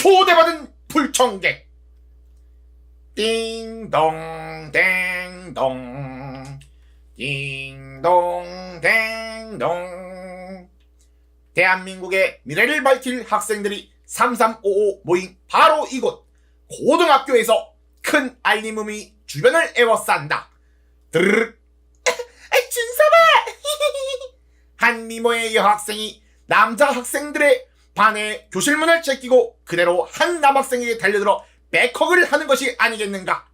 초대받은 불청객. 띵동 댕동 띵동 댕동. 대한민국의 미래를 밝힐 학생들이 3355 모인 바로 이곳 고등학교에서 큰 알림음이 주변을 에워싼다. 드르륵. 준섭아! 한 미모의 여학생이 남자 학생들의 반에 교실문을 제끼고 그대로 한 남학생에게 달려들어 백허그를 하는 것이 아니겠는가.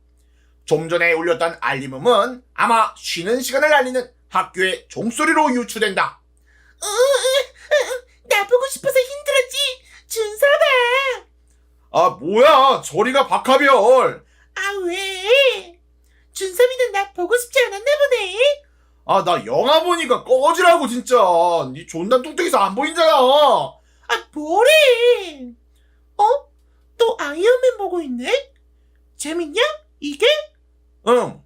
좀 전에 울렸던 알림음은 아마 쉬는 시간을 알리는 학교의 종소리로 유추된다. 나 보고 싶어서 힘들었지, 준섭아. 아, 뭐야, 저리가 박하별. 아, 왜? 준섭이는 나 보고 싶지 않았나 보네. 아, 나 영화 보니까 꺼지라고, 진짜. 니 존나 뚱뚱해서 안 보인잖아. 아, 뭐래? 또 아이언맨 보고 있네? 재밌냐? 이게? 응.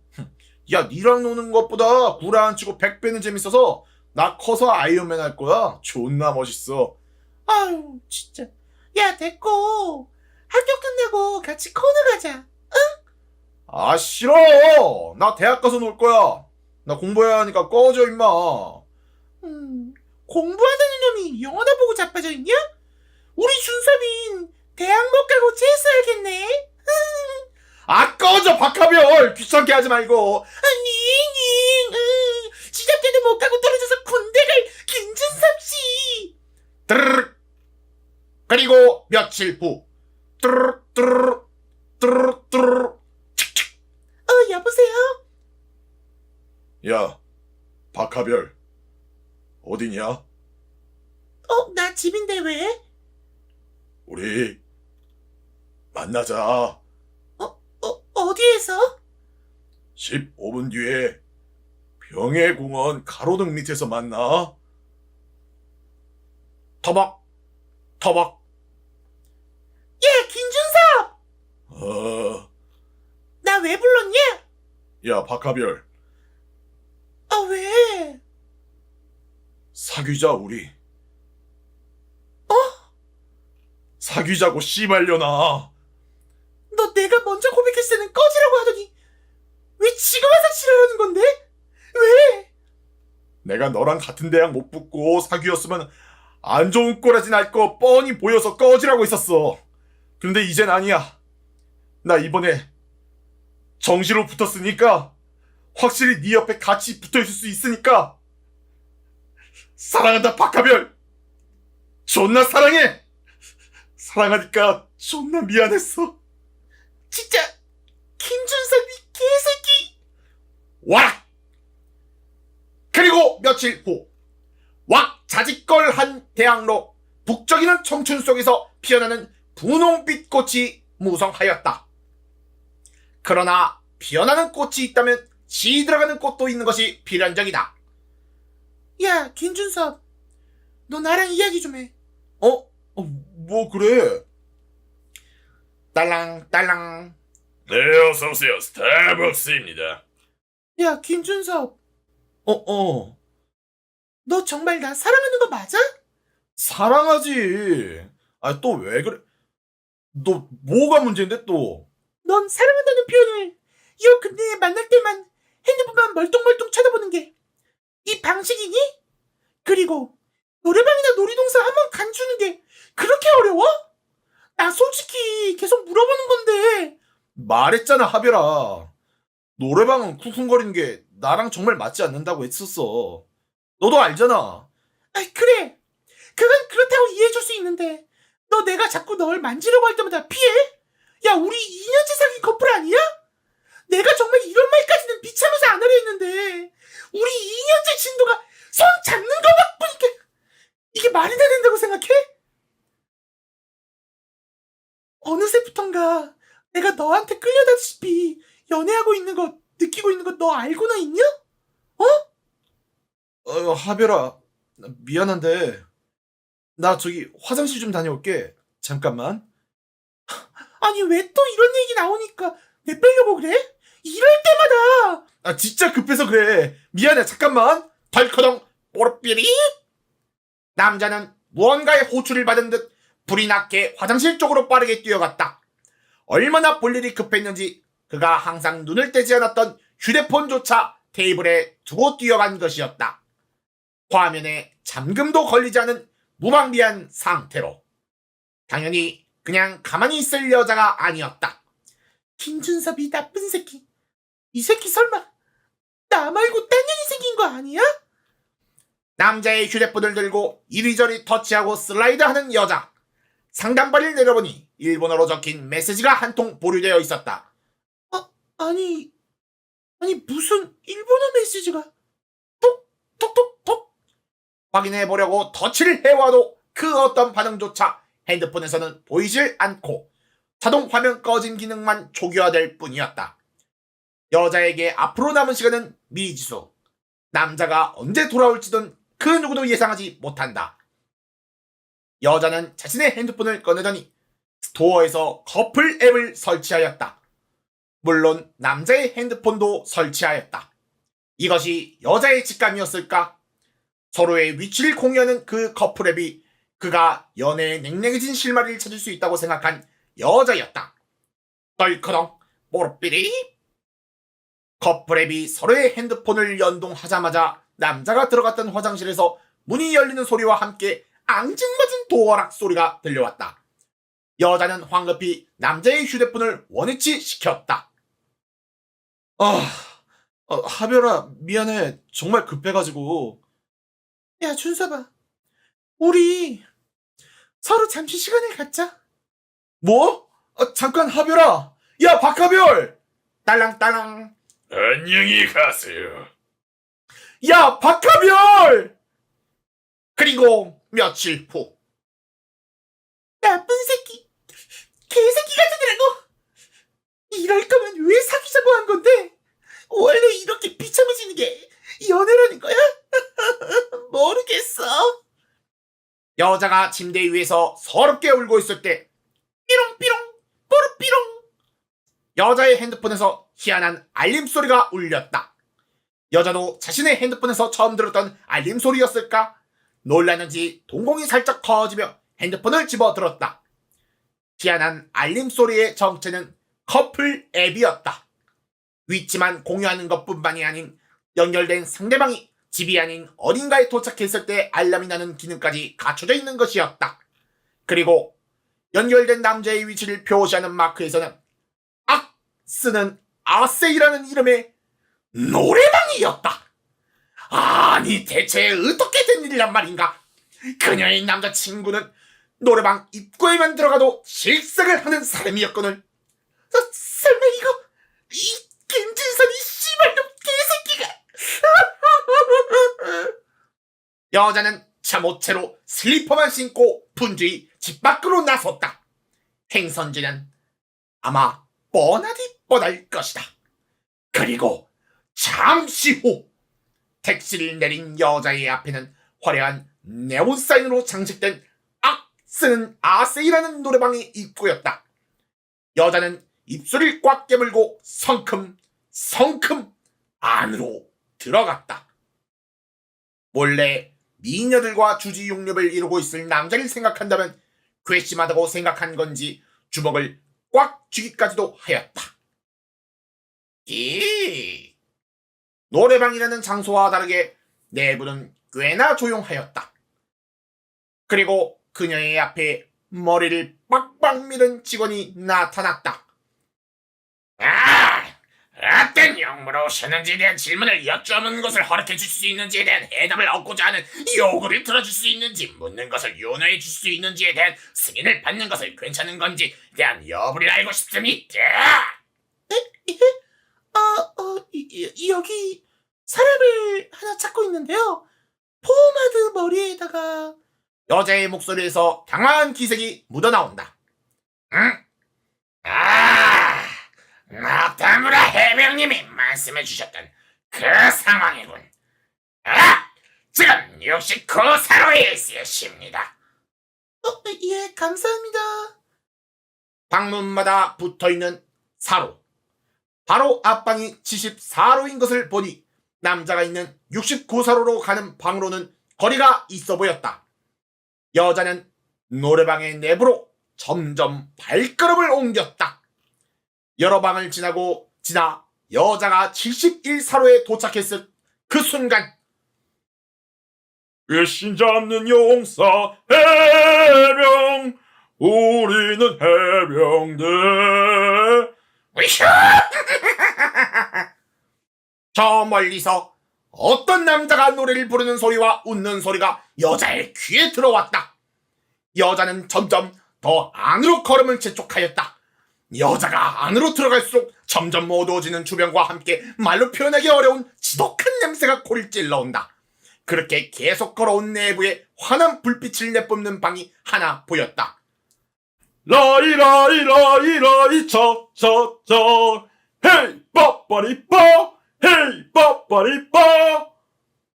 야, 니랑 노는 것보다 구라 안 치고 100배는 재밌어서 나 커서 아이언맨 할 거야. 존나 멋있어. 아유, 진짜. 야, 됐고. 학교 끝나고 같이 코너 가자. 응? 아, 싫어. 나 대학 가서 놀 거야. 나 공부해야 하니까 꺼져, 임마. 공부하자는 놈이 영화나 보고 자빠져 있냐? 우리 준섭인 대학 못 가고 재수하겠네. 아, 꺼져, 박하별. 귀찮게 하지 말고. 아니, 시작 때도 못 가고 떨어져서 군대 갈 김준섭씨. 드르륵. 그리고 며칠 후. 드르륵, 드르륵, 드르륵, 드르륵. 여보세요? 야, 박하별. 어디냐? 나 집인데 왜? 우리 만나자. 어디에서? 15분 뒤에 병해공원 가로등 밑에서 만나. 터벅 터벅. 야, 김준섭! 나 왜 불렀냐? 야, 박하별. 왜? 사귀자, 우리. 사귀자고, 씨발려나. 너 내가 먼저 고백했을 때는 꺼지라고 하더니 왜 지금 와서 지랄하는 건데? 왜? 내가 너랑 같은 대학 못 붙고 사귀었으면 안 좋은 꼬라지 날 거 뻔히 보여서 꺼지라고 했었어. 근데 이젠 아니야. 나 이번에 정시로 붙었으니까 확실히 네 옆에 같이 붙어있을 수 있으니까 사랑한다, 박하별. 존나 사랑해. 사랑하니까 존나 미안했어. 진짜 김준섭이 개새끼. 와! 그리고 며칠 후 왁 자직걸한 대학로 북적이는 청춘 속에서 피어나는 분홍빛 꽃이 무성하였다. 그러나 피어나는 꽃이 있다면 지 들어가는 꽃도 있는 것이 필연적이다. 야, 김준섭, 너 나랑 이야기 좀 해. 뭐 그래? 딸랑 딸랑. 네, 어서오세요. 스타벅스입니다. 야, 김준섭. 너 정말 나 사랑하는 거 맞아? 사랑하지. 아, 또 왜 그래? 너 뭐가 문제인데 또? 넌 사랑한다는 표현을 요 근데 만날 때만 핸드폰만 멀뚱멀뚱 쳐다보는 게 이 방식이니? 그리고 노래방이나 놀이동산 한번 간주는 게 그렇게 어려워? 나 솔직히 계속 물어보는 건데. 말했잖아, 하별아. 노래방은 쿵쿵거리는 게 나랑 정말 맞지 않는다고 했었어. 너도 알잖아. 그래. 그건 그렇다고 이해해줄 수 있는데 너 내가 자꾸 널 만지려고 할 때마다 피해? 야, 우리 2년째 사귄 커플 아니야? 내가 정말 이런 말까지는 비참해서 안 하려 했는데 우리 2년째 진도가 손 잡는 거만 보니까 이게 말이 다 된다고 생각해? 어느새부턴가 내가 너한테 끌려다시피 연애하고 있는 거 느끼고 있는 거 너 알고나 있냐? 하별아, 미안한데 나 저기 화장실 좀 다녀올게. 잠깐만. 아니, 왜 또 이런 얘기 나오니까 내 빼려고 그래? 이럴 때마다. 아, 진짜 급해서 그래. 미안해, 잠깐만. 덜커덩 뽀르삐리. 남자는 무언가의 호출을 받은 듯 불이 났게 화장실 쪽으로 빠르게 뛰어갔다. 얼마나 볼 일이 급했는지 그가 항상 눈을 떼지 않았던 휴대폰조차 테이블에 두고 뛰어간 것이었다. 화면에 잠금도 걸리지 않은 무방비한 상태로. 당연히 그냥 가만히 있을 여자가 아니었다. 김준섭이 나쁜 새끼. 이 새끼 설마 나 말고 딴 년이 생긴 거 아니야? 남자의 휴대폰을 들고 이리저리 터치하고 슬라이드하는 여자. 상단발을 내려보니 일본어로 적힌 메시지가 한 통 보류되어 있었다. 아니 무슨 일본어 메시지가? 톡톡톡톡. 확인해보려고 터치를 해와도 그 어떤 반응조차 핸드폰에서는 보이질 않고 자동 화면 꺼진 기능만 초기화될 뿐이었다. 여자에게 앞으로 남은 시간은 미지수. 남자가 언제 돌아올지는 그 누구도 예상하지 못한다. 여자는 자신의 핸드폰을 꺼내더니 스토어에서 커플 앱을 설치하였다. 물론 남자의 핸드폰도 설치하였다. 이것이 여자의 직감이었을까? 서로의 위치를 공유하는 그 커플 앱이 그가 연애에 냉랭해진 실마리를 찾을 수 있다고 생각한 여자였다. 떨커덩 뽀르삐리. 커플 앱이 서로의 핸드폰을 연동하자마자 남자가 들어갔던 화장실에서 문이 열리는 소리와 함께 앙증맞은 도어락 소리가 들려왔다. 여자는 황급히 남자의 휴대폰을 원위치 시켰다. 하별아, 미안해. 정말 급해가지고. 야, 준섭아. 우리 서로 잠시 시간을 갖자. 뭐? 잠깐, 하별아. 야, 박하별! 딸랑딸랑. 안녕히 가세요. 야, 박하별! 그리고 며칠 후. 나쁜 새끼. 개새끼 같으더라고. 이럴 거면 왜 사귀자고 한 건데? 원래 이렇게 비참해지는 게 연애라는 거야? 모르겠어. 여자가 침대 위에서 서럽게 울고 있을 때 삐롱삐롱 뽀르삐롱. 여자의 핸드폰에서 희한한 알림 소리가 울렸다. 여자도 자신의 핸드폰에서 처음 들었던 알림 소리였을까? 놀랐는지 동공이 살짝 커지며 핸드폰을 집어들었다. 희한한 알림 소리의 정체는 커플 앱이었다. 위치만 공유하는 것뿐만이 아닌 연결된 상대방이 집이 아닌 어딘가에 도착했을 때 알람이 나는 기능까지 갖춰져 있는 것이었다. 그리고 연결된 남자의 위치를 표시하는 마크에서는 쓰는 아세이라는 이름의 노래방이었다. 아니 대체 어떻게 된 일이란 말인가? 그녀의 남자친구는 노래방 입구에만 들어가도 실색을 하는 사람이었거늘. 설마 이거 이 김진선이 씨발놈 개새끼가. 여자는 잠옷채로 슬리퍼만 신고 분주히 집 밖으로 나섰다. 행선지는 아마 뻔하디 뻔할 것이다. 그리고 잠시 후 택시를 내린 여자의 앞에는 화려한 네온 사인으로 장식된 쓰는 아세이라는 노래방의 입구였다. 여자는 입술을 꽉 깨물고 성큼 안으로 들어갔다. 몰래 미녀들과 주지육렵을 이루고 있을 남자를 생각한다면 괘씸하다고 생각한 건지 주먹을 꽉 쥐기까지도 하였다. 노래방이라는 장소와 다르게 내부는 꽤나 조용하였다. 그리고 그녀의 앞에 머리를 빡빡 밀은 직원이 나타났다. 어떤 용무로 오셨는지에 대한 질문을 여쭈는 것을 허락해 줄 수 있는지에 대한 해답을 얻고자 하는 요구를 들어줄 수 있는지, 묻는 것을 용서해 줄 수 있는지에 대한 승인을 받는 것을 괜찮은 건지에 대한 여부를 알고 싶습니다. 여기 사람을 하나 찾고 있는데요. 포마드 머리에다가. 여자의 목소리에서 당황한 기색이 묻어나온다. 응? 나타무라 해병님이 말씀해 주셨던 그 상황이군. 지금 69사로에 있으십니다. 예, 감사합니다. 방문마다 붙어있는 사로. 바로 앞방이 74로인 것을 보니 남자가 있는 69사로로 가는 방으로는 거리가 있어 보였다. 여자는 노래방의 내부로 점점 발걸음을 옮겼다. 여러 방을 지나 여자가 71사로에 도착했을 그 순간 외신 잡는 용사 해병 우리는 해병대. 으쌰! 저 멀리서 어떤 남자가 노래를 부르는 소리와 웃는 소리가 여자의 귀에 들어왔다. 여자는 점점 더 안으로 걸음을 재촉하였다. 여자가 안으로 들어갈수록 점점 어두워지는 주변과 함께 말로 표현하기 어려운 지독한 냄새가 코를 찔러온다. 그렇게 계속 걸어온 내부에 환한 불빛을 내뿜는 방이 하나 보였다. 라이라이라이라이 차차차 헤이 빠빠리빠 헤이 빠빠리빠.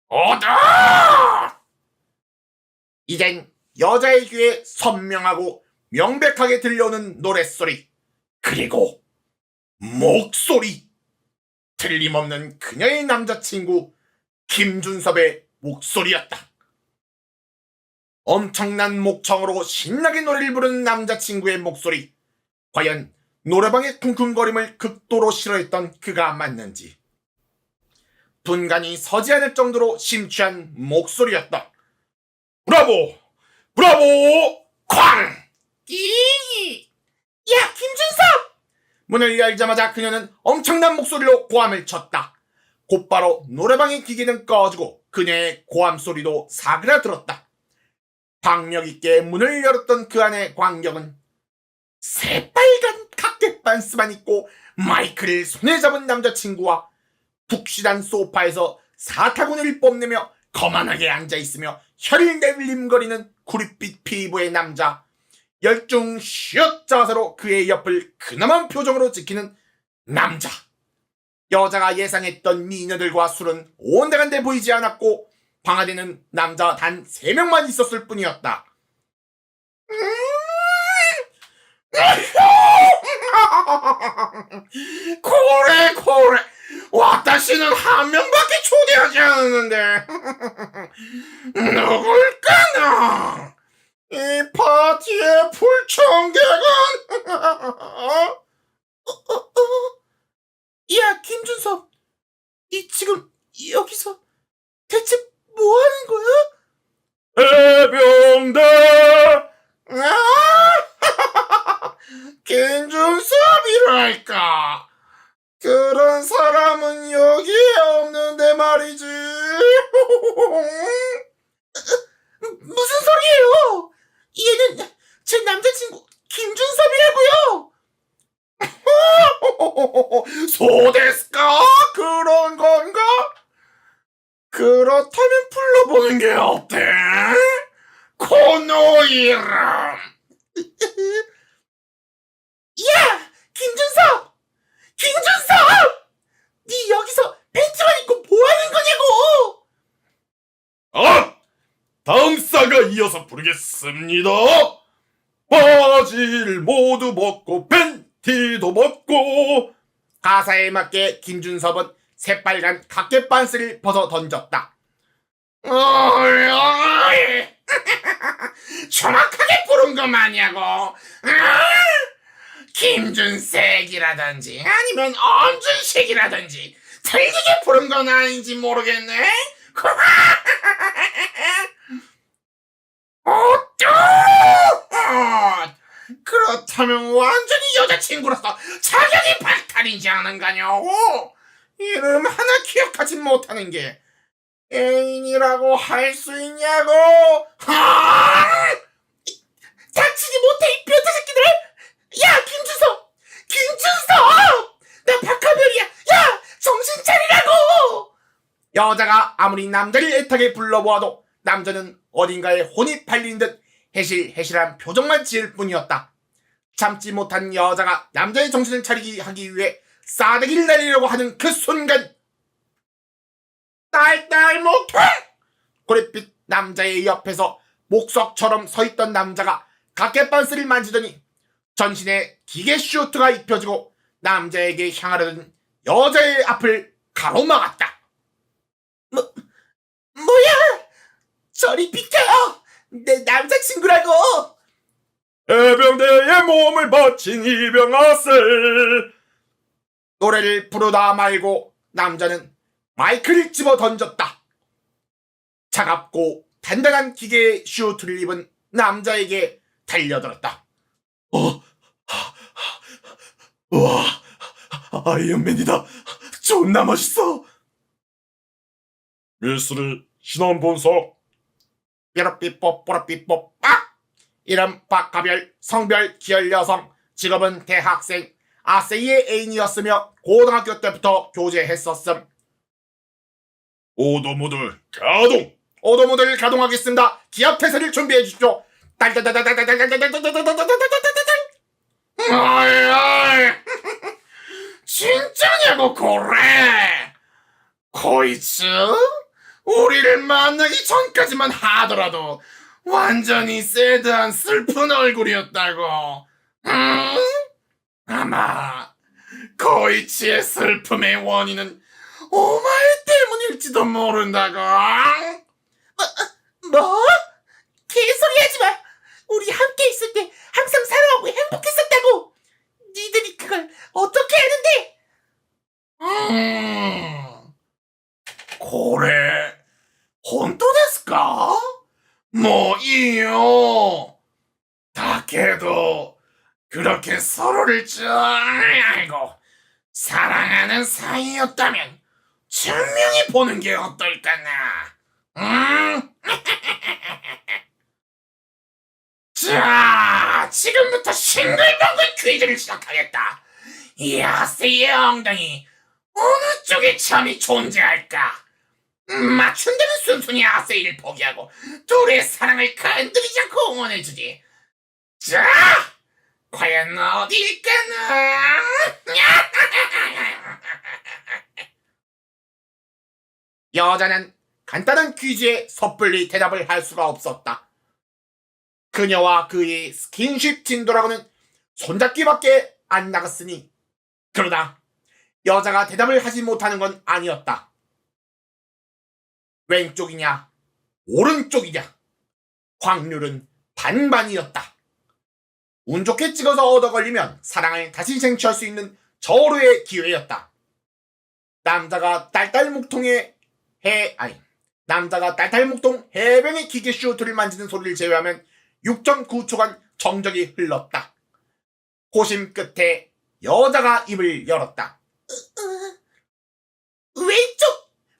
어다! 이젠 여자의 귀에 선명하고 명백하게 들려오는 노랫소리, 그리고 목소리. 틀림없는 그녀의 남자친구 김준섭의 목소리였다. 엄청난 목청으로 신나게 노래를 부르는 남자친구의 목소리. 과연 노래방의 쿵쿵거림을 극도로 싫어했던 그가 맞는지. 분간이 서지 않을 정도로 심취한 목소리였다. 브라보 브라보 쾅! 이! 야, 김준섭! 문을 열자마자 그녀는 엄청난 목소리로 고함을 쳤다. 곧바로 노래방의 기계는 꺼지고 그녀의 고함 소리도 사그라들었다. 박력 있게 문을 열었던 그 안의 광경은 새빨간 각개반스만 입고 마이크를 손에 잡은 남자친구와 푹신한 소파에서 사타구니를 뽐내며 거만하게 앉아있으며 혀를 내밀림거리는 구릿빛 피부의 남자, 열중 쉬었 자세로 그의 옆을 근엄한 표정으로 지키는 남자. 여자가 예상했던 미녀들과 술은 온데간데 보이지 않았고 방 안에는 남자 단 3명만 있었을 뿐이었다. 고래 와타시는 한 명밖에 초대하지 않았는데 누굴까나? 이 파티의 불청객은 야, 김준섭, 이 지금 여기서 대체 뭐 하는 거야? 해병대. 김준섭이랄까? 그런 사람은 여기에 없는데 말이지. 무슨 소리예요? 얘는 제 남자친구 김준섭이라고요. 소데스까? 그런 건가? 그렇다면 불러보는 게 어때? 코노이람. 야, 김준섭! 네 여기서 팬츠만 입고 뭐 하는 거냐고! 다음 사가 이어서 부르겠습니다. 바지를 모두 벗고 팬티도 벗고. 가사에 맞게 김준섭은 새빨간 각개반스를 벗어 던졌다. 어이. 정확하게 부른 거 맞냐고. 김준색이라든지 아니면 엄준색이라든지 틀리게 부른 건 아닌지 모르겠네. 그렇다면 완전히 여자친구로서 자격이 박탈이지 않은가냐고. 이름 하나 기억하지 못하는 게 애인이라고 할 수 있냐고. 닥치지 못해, 이 변태 새끼들! 야, 김준섭! 나 박하별이야! 야, 정신 차리라고! 여자가 아무리 남자를 애타게 불러보아도 남자는 어딘가에 혼이 팔린 듯 해실해실한 표정만 지을 뿐이었다. 참지 못한 여자가 남자의 정신을 차리게 하기 위해 싸대기를 날리려고 하는 그 순간, 딸딸 목통! 고래빛 남자의 옆에서 목석처럼 서있던 남자가 각개반스를 만지더니 전신에 기계 슈트가 입혀지고 남자에게 향하려던 여자의 앞을 가로막았다. 뭐야? 저리 비켜요! 내 남자친구라고! 해병대의 몸을 바친 이병아셀. 노래를 부르다 말고 남자는 마이크를 집어 던졌다. 차갑고 단단한 기계의 슈트를 입은 남자에게 달려들었다. 와, 아이언맨이다. 존나 멋있어. 밀수를 신원 본석. 삐럽삐뽀 뽀럽삐뽀 아! 이름 박가별, 성별 기혈 여성, 직업은 대학생, 아세이의 애인이었으며 고등학교 때부터 교제했었음. 오도모들 가동. 오도모델 가동하겠습니다. 기압 태세를 준비해 주십시오. 어이 진짜냐고 고래. 코이츠 우리를 만나기 전까지만 하더라도 완전히 새드한 슬픈 얼굴이었다고. 아마 코이치의 슬픔의 원인은 오마이 때문일지도 모른다고. 뭐? 개소리 하지 마. 우리 함께 있을 때 항상 사랑하고 행복했었다고. 니들이 그걸 어떻게 아는데? 고래 혼또 데스까? 뭐 이요. 다케도 그렇게 서로를 잘 알고 사랑하는 사이였다면 증명해 보는 게 어떨까나? 자, 지금부터 싱글벙글 퀴즈를 시작하겠다. 이 아세이의 엉덩이 어느 쪽에 점이 존재할까? 맞춘다면 순순히 아세이를 포기하고 둘의 사랑을 건드리지 않고 응원해주지. 자, 과연 어디일까나? 여자는 간단한 퀴즈에 섣불리 대답을 할 수가 없었다. 그녀와 그의 스킨십 진도라고는 손잡기밖에 안 나갔으니. 그러나 여자가 대답을 하지 못하는 건 아니었다. 왼쪽이냐 오른쪽이냐 확률은 반반이었다. 운 좋게 찍어서 얻어 걸리면 사랑을 다시 쟁취할 수 있는 절호의 기회였다. 남자가 딸딸묵통 해병의 기계 슈트를 만지는 소리를 제외하면 6.9초간 정적이 흘렀다. 고심 끝에 여자가 입을 열었다.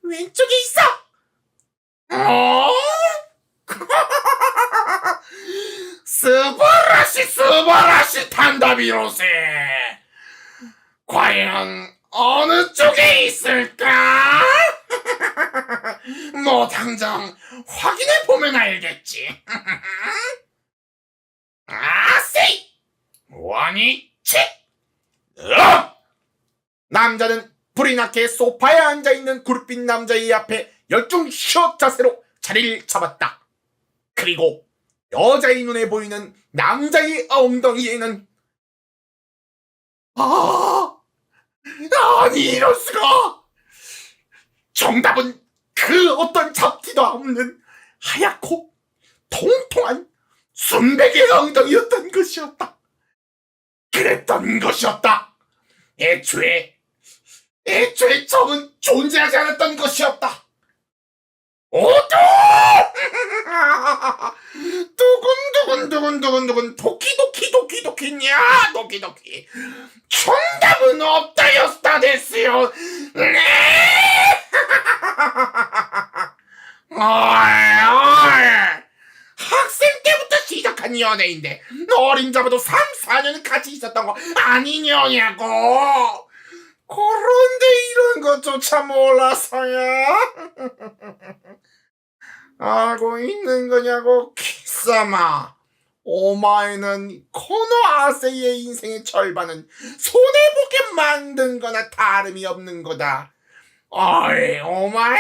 왼쪽에 있어! 어? 스바라시 단답이로세. 과연 어느 쪽에 있을까? 뭐 당장 확인해 보면 알겠지. 아세이 원위치. 남자는 불이 나게 소파에 앉아있는 굴빛 남자의 앞에 열중 슛 자세로 자리를 잡았다. 그리고 여자의 눈에 보이는 남자의 엉덩이에는 아니 이럴 수가. 정답은 그 어떤 잡티도 없는 하얗고 통통한 순백의 엉덩이였던 것이었다. 그랬던 것이었다. 애초에 점은 존재하지 않았던 것이었다. 오도! 두근두근 도키도키냐 도키도키. 정답은 없다였다 됐어요. 네. 학생 때부터 시작한 연애인데 어림잡아도 3, 4년 같이 있었던 거 아니냐고. 그런데 이런 것조차 몰라서야. 알고 있는 거냐고 키사마. 오마이는 코노 아세이의 인생의 절반은 손해보게 만든 거나 다름이 없는 거다. 어이 오마이?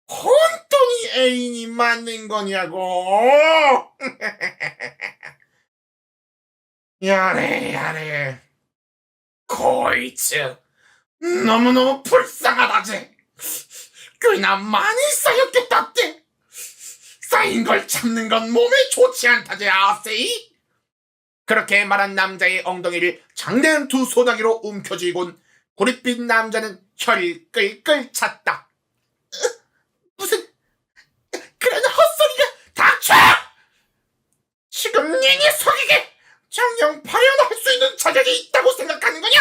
혼돈이 애인이 만든 거냐고. 야래 코이츠 너무너무 불쌍하다지. 꽤나 많이 쌓였겠다지. 쌓인 걸 참는 건 몸에 좋지 않다지 아세이. 그렇게 말한 남자의 엉덩이를 장대한 두 소나기로 움켜쥐곤 구릿빛 남자는 혀를 끌끌 찼다. 무슨 그런 헛소리가. 닥쳐! 지금 네 녀석에게 정령 발현할 수 있는 자격이 있다고 생각하는 거냐?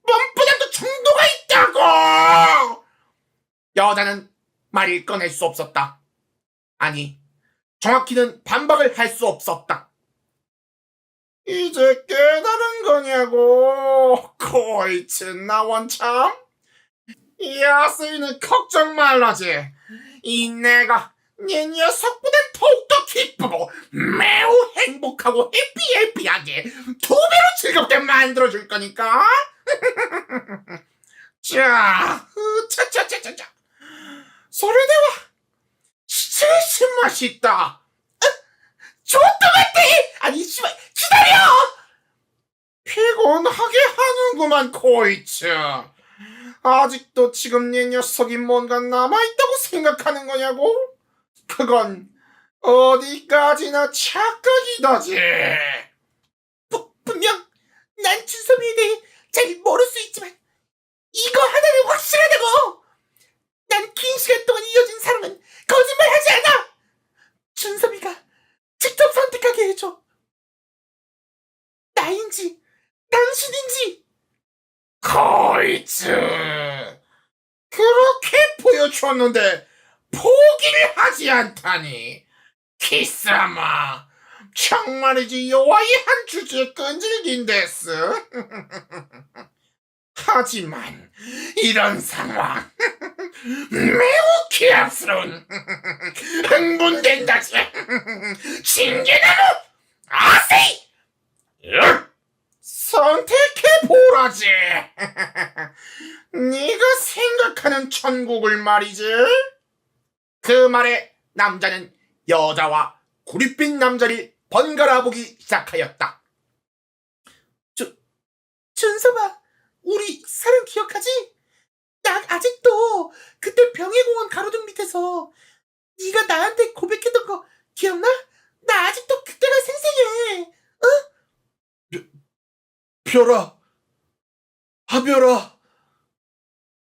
몸보다도 정도가 있다고! 여자는 말을 꺼낼 수 없었다. 아니, 정확히는 반박을 할 수 없었다. 이제 깨달은 거냐고, 코이츠 나원참? 야스이는 걱정 말라지. 이 내가 네 녀석보단 더욱더 기쁘고 매우 행복하고 해피하게 두 배로 즐겁게 만들어줄 거니까. 자, 차차차차차. 소리대와 진심 맛있다. 좋다 같아. 아니 씨발 기다려. 피곤하게 하는구만 코이츠. 아직도 지금 네 녀석이 뭔가 남아있다고 생각하는 거냐고? 그건 어디까지나 착각이다지. 분명 난 준섭이에 대해 잘 모를 수 있지만 이거 하나는 확실하다고. 난 긴 시간 동안 이어진 사랑은 거짓말하지 않아. 준섭이가 직접 선택하게 해줘. 나인지 당신인지. 코이츠, 그렇게 보여줬는데 포기를 하지 않다니. 키스아마, 정말이지 요아이 한 주제에 끈질긴 데스. 하지만 이런 상황 매우 기합스러운. 흥분된다지. 징계나무 아세이. 선택해보라지. 네가 생각하는 천국을 말이지. 그 말에 남자는 여자와 구릿빛 남자를 번갈아 보기 시작하였다. 준섭아, 우리 사랑 기억하지? 나 아직도 그때 병해공원 가로등 밑에서 네가 나한테 고백했던 거 기억나? 나 아직도 그때가 생생해. 별아, 하별아.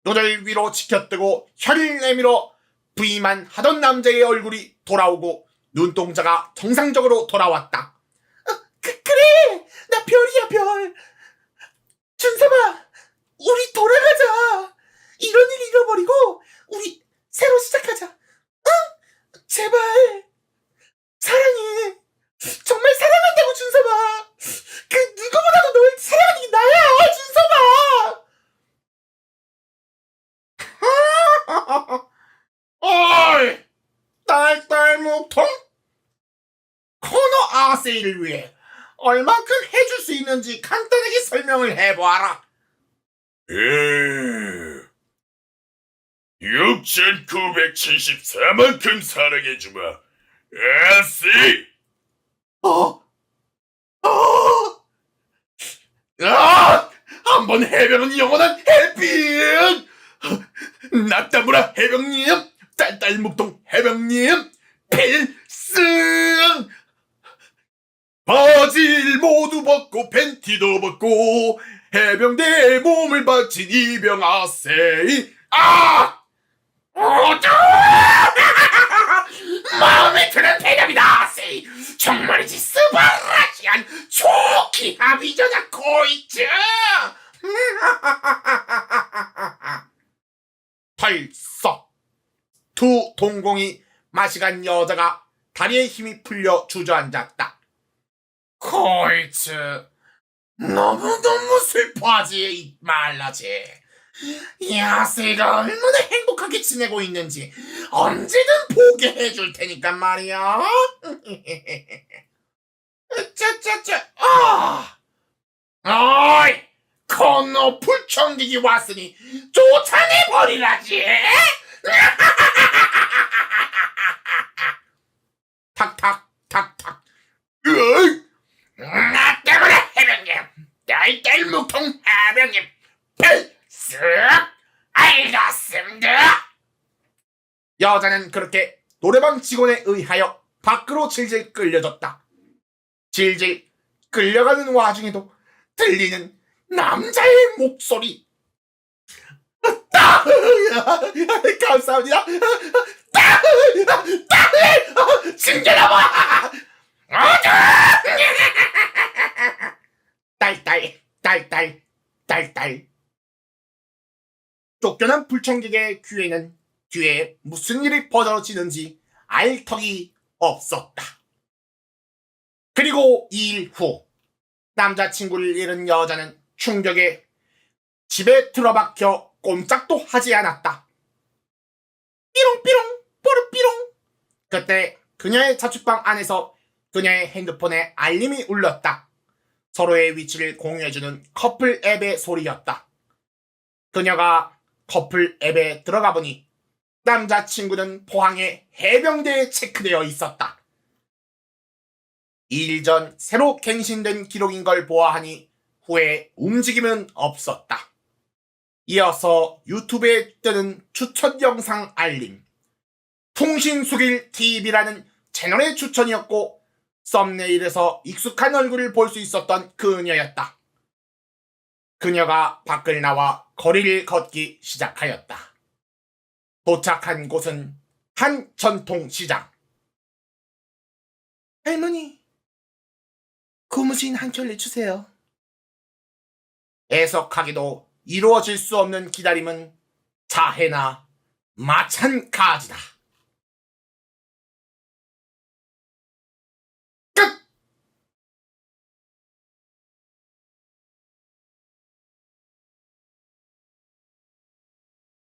눈을 위로 치켜뜨고 혀를 내밀어 부위만 하던 남자의 얼굴이 돌아오고 눈동자가 정상적으로 돌아왔다. 그래, 나 별이야 별. 준섭아, 우리 돌아가자. 이런 일 잃어버리고 우리 새로 시작하자. 응? 제발. 사랑해. 정말 사랑한다고 준섭아. 그 누구보다도 널 사랑하는 게 나야 준섭아. 어이, 딸딸목통. 코너 아세이를 위해 얼만큼 해줄 수 있는지 간단하게 설명을 해보아라. 6,974만큼 사랑해주마. 아씨. 한번 해병은 영원한 해빙. 낙다무라 해병님, 딸딸목동 해병님, 필승. 바지를 모두 벗고 팬티도 벗고 해병대에 몸을 바친 이병 아세이. 마음에 드는 대답이다 아세이. 정말이지 스바라시한 초기합이잖아 코이츠. 벌써 두 동공이 마시간 여자가 다리에 힘이 풀려 주저앉았다. 코이츠, 너무너무 슬퍼하지 말라지. 야세가 얼마나 행복하게 지내고 있는지 언제든 보게 해줄 테니까 말이야. 짜짜짜. 어이, 건너 불청객이 왔으니 쫓아내버리라지. 탁탁 탁탁. 나 때문에 해병님, 딸딸묵통 해병님, 필승. 알겠습니다. 여자는 그렇게 노래방 직원에 의하여 밖으로 질질 끌려졌다. 질질 끌려가는 와중에도 들리는 남자의 목소리. 감사합니다. 징계라봐! 딸딸 딸딸 딸딸. 쫓겨난 불청객의 귀에는 뒤에 무슨 일이 벌어지는지 알 턱이 없었다. 그리고 2일 후 남자친구를 잃은 여자는 충격에 집에 들어박혀 꼼짝도 하지 않았다. 삐롱삐롱 뽀르삐롱. 그때 그녀의 자취방 안에서 그녀의 핸드폰에 알림이 울렸다. 서로의 위치를 공유해주는 커플 앱의 소리였다. 그녀가 커플 앱에 들어가 보니 남자친구는 포항의 해병대에 체크되어 있었다. 2일 전 새로 갱신된 기록인 걸 보아하니 후에 움직임은 없었다. 이어서 유튜브에 뜨는 추천 영상 알림. 풍신수길 TV라는 채널의 추천이었고 썸네일에서 익숙한 얼굴을 볼 수 있었던 그녀였다. 그녀가 밖을 나와 거리를 걷기 시작하였다. 도착한 곳은 한 전통시장. 할머니, 고무신 한 켤레 주세요. 애석하게도 이루어질 수 없는 기다림은 자해나 마찬가지다.